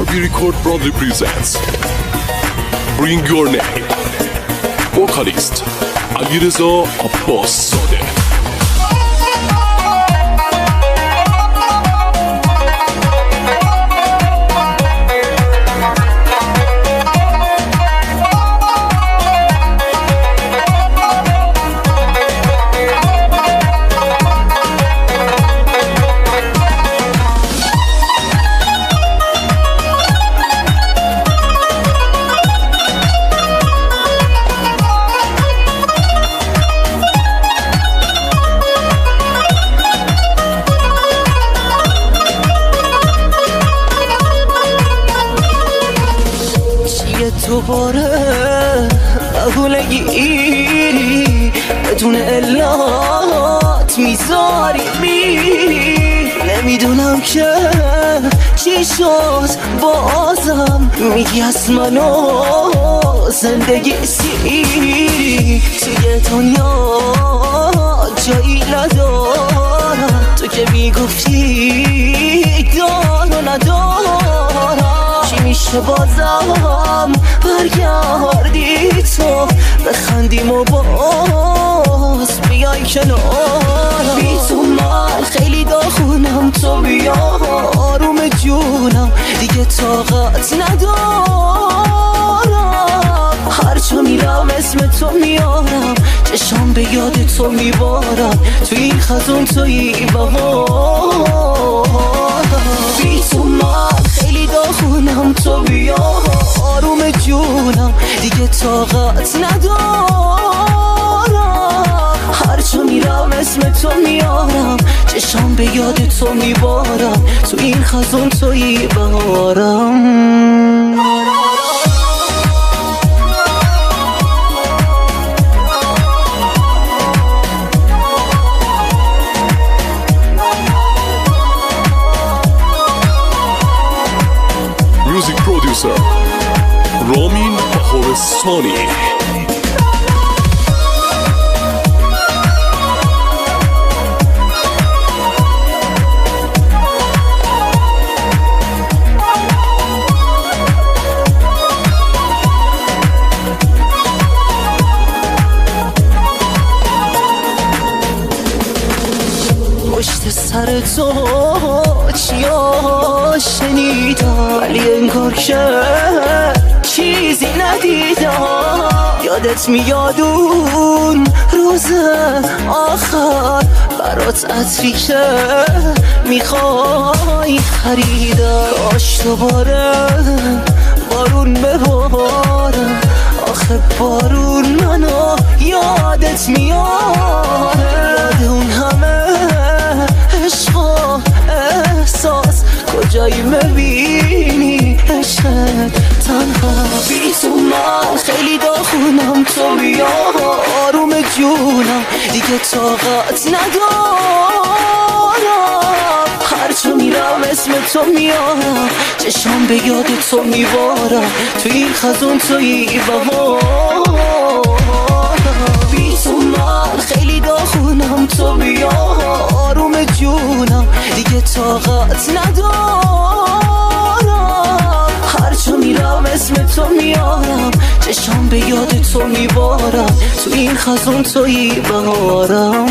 Barbie Record proudly presents Bring Your Name. Vocalist علیرضا عباس زاده. دوباره بهونه گیری بدون علت میذاری میری. نمیدونم که چی شد بازم میگی از منو زندگی سیری. توی دنیا جایی ندارم، تو که میگفتی دار و ندارم. چی میشه بازم برگردی تو بخندیم و باز بیای کنارم. بی تو من خیلی داغونم، تو بیا آروم جونم دیگه طاقت ندارم. هرچه میرم اسم تو میارم، چشام به یاد تو میبارم، تو این خزون توی بهارم. بی تو من خیلی داغونم، تو بیا آروم جونم دیگه طاقت ندارم. هرچه میرم اسم تو میارم، چشام به یاد تو میبارم، تو این خزون توی بهارم. Music producer رامین بهارستانی. پشت سر تو چیا شنیدم، ولی انگار که چیزی ندیدم. یادت میاد اون روز آخر برات عطری که میخوای خریدم. کاش دوباره بارون ببارم، آخه بارون منو یادت میاره. یاد اون همه عشق و احساس کجایی میبینی عشق تنها. بی تو من خیلی داغونم، تو بیا آروم جونم دیگه طاقت ندارم. هرچه میرم اسم تو میارم، چشام به یاد تو میبارم، تو این خزون توی بهارم. بی تو من خیلی داغونم، تو بیا آروم جونم دیگه طاقت ندارم. هرچه میرم اسم تو میارم، چشام به یاد تو میبارم، تو این خزون توی بهارم.